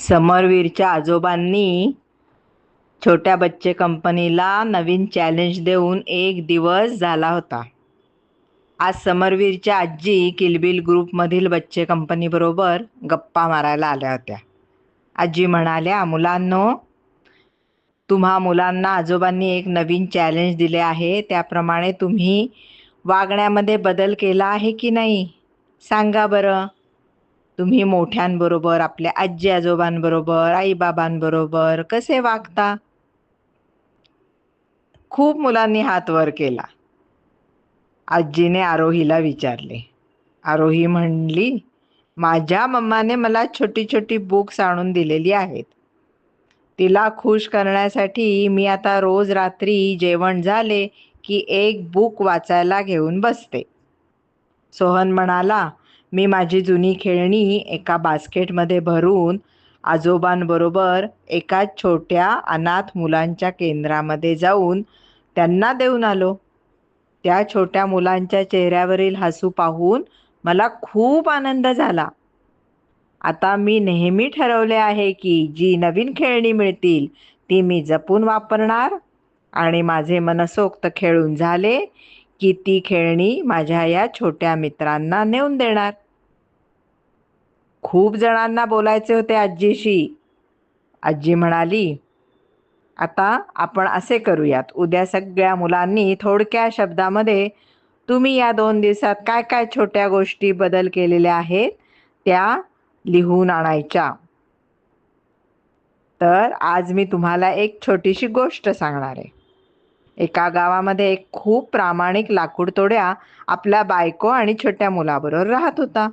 समरवीरच्या आजोबांनी छोट्या बच्चे कंपनीला नवीन चॅलेंज देऊन 1 दिवस झाला होता. आज समरवीरच्या आजी किलबिल ग्रुपमधील बच्चे कंपनीबरोबर गप्पा मारायला आल्या होत्या. आजी म्हणाल्या, मुलांनो, तुम्हा मुलांना आजोबांनी एक नवीन चॅलेंज दिले आहे. त्याप्रमाणे तुम्ही वागण्यामध्ये बदल केला आहे की नाही? सांगा बरं. तुम्ही मोठ्यांबरोबर, आपल्या आजी आजोबांबरोबर, आईबाबांबरोबर कसे वागता? खूप मुलांनी हात वर केला. आजीने आरोहीला विचारले. आरोही म्हणली, माझ्या मम्माने मला छोटी छोटी बुक्स आणून दिलेली आहेत. तिला खुश करण्यासाठी मी आता रोज रात्री जेवण झाले की एक बुक वाचायला घेऊन बसते. सोहन म्हणाला, मी माझी जुनी खेळणी एका बास्केटमध्ये भरून आजोबांबरोबर एका छोट्या अनाथ मुलांच्या केंद्रामध्ये जाऊन त्यांना देऊन आलो. त्या छोट्या मुलांच्या चेहऱ्यावरील हसू पाहून मला खूप आनंद झाला. आता मी नेहमी ठरवले आहे की जी नवीन खेळणी मिळतील ती मी जपून वापरणार आणि माझे मनसोक्त खेळून झाले की ती खेळणी माझ्या या छोट्या मित्रांना नेऊन देणार. खूप जणांना बोलायचे होते आजीशी. आजी म्हणाली, आता आपण असे करूयात, उद्या सगळ्या मुलांनी थोडक्या शब्दामध्ये तुम्ही या 2 दिवसात काय काय छोट्या गोष्टी बदल केलेल्या आहेत त्या लिहून आणायच्या. तर आज मी तुम्हाला एक छोटीशी गोष्ट सांगणार आहे. एका गावामध्ये एक खूप प्रामाणिक लाकूडतोड्या आपल्या बायको आणि छोट्या मुलाबरोबर राहत होता.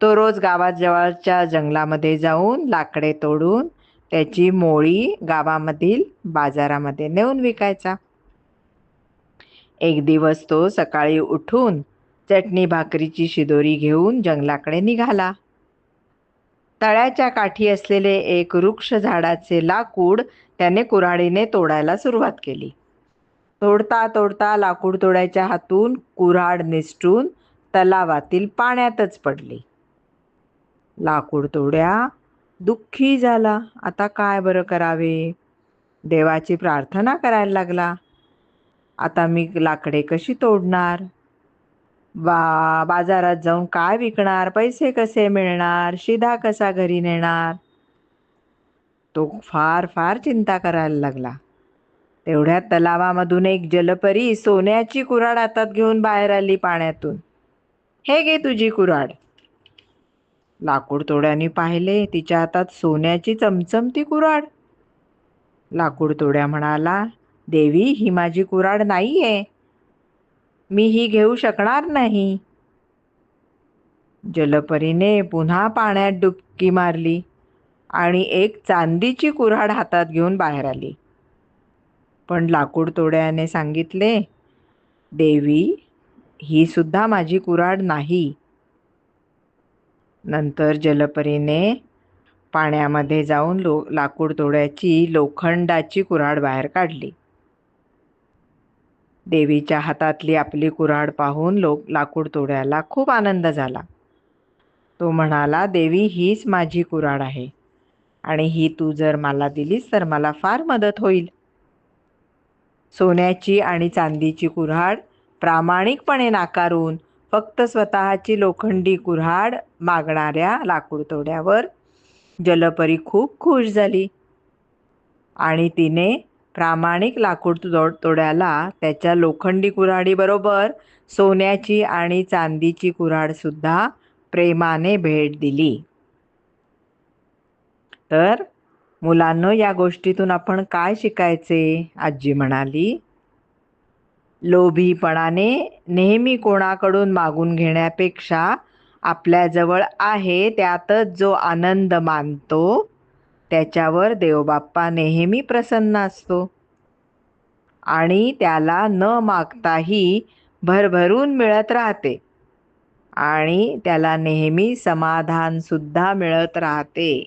तो रोज गावात जवळच्या जंगलामध्ये जाऊन लाकडे तोडून त्याची मोळी गावामधील बाजारामध्ये नेऊन विकायचा. एक दिवस तो सकाळी उठून चटणी भाकरीची शिदोरी घेऊन जंगलाकडे निघाला. तळ्याच्या काठी असलेले एक वृक्ष झाडाचे लाकूड त्याने कुऱ्हाडीने तोडायला सुरुवात केली. तोडता तोडता लाकूड तोडायच्या हातून कुऱ्हाड निसटून तलावातील पाण्यातच पडली. लाकूड तोड्या दुःखी झाला. आता काय बरं करावे? देवाची प्रार्थना करायला लागला. आता मी लाकडे कशी तोडणार? बाजारात जाऊन काय विकणार? पैसे कसे मिळणार? शिधा कसा घरी नेणार? तो फार फार चिंता करायला लागला. तेवढ्यात तलावामधून एक जलपरी सोन्याची कुऱ्हाड हातात घेऊन बाहेर आली पाण्यातून. हे घे तुझी कुऱ्हाड. लाकूड तोड्याने पाहिले, तिच्या हातात सोन्याची चमचमती कुऱ्हाड. लाकूड तोड्या म्हणाला, देवी, ही माझी कुऱ्हाड नाहीये. मी ही घेऊ शकणार नाही. जलपरीने पुन्हा पाण्यात डुबकी मारली आणि एक चांदीची कुऱ्हाड हातात घेऊन बाहेर आली. पण लाकूड तोड्याने सांगितले, देवी, ही सुद्धा माझी कुऱ्हाड नाही. नंतर जलपरीने पाण्यामध्ये जाऊन लाकूड तोड्याची लोखंडाची कुऱ्हाड बाहेर काढली. देवीच्या हातातली आपली कुऱ्हाड पाहून लाकूड तोड्याला खूप आनंद झाला. तो म्हणाला, देवी, हीच माझी कुऱ्हाड आहे आणि ही तू जर मला दिलीस तर मला फार मदत होईल. सोन्याची आणि चांदीची कुऱ्हाड प्रामाणिकपणे नाकारून फक्त स्वतःची लोखंडी कुऱ्हाड मागणाऱ्या लाकूड तोड्यावर जलपरी खूप खुश झाली आणि तिने प्रामाणिक लाकूड तोड्याला त्याच्या लोखंडी कुऱ्हाडीबरोबर सोन्याची आणि चांदीची कुऱ्हाड सुद्धा प्रेमाने भेट दिली. तर मुलांनो, या गोष्टीतून आपण काय शिकायचे? आजी म्हणाली, लोभीपणाने नेहमी कोणाकडून मागून घेण्यापेक्षा आपल्याजवळ आहे त्यातच जो आनंद मानतो त्याच्यावर देवबाप्पा नेहमी प्रसन्न असतो आणि त्याला न मागताही भरभरून मिळत राहते आणि त्याला नेहमी समाधान सुद्धा मिळत राहते.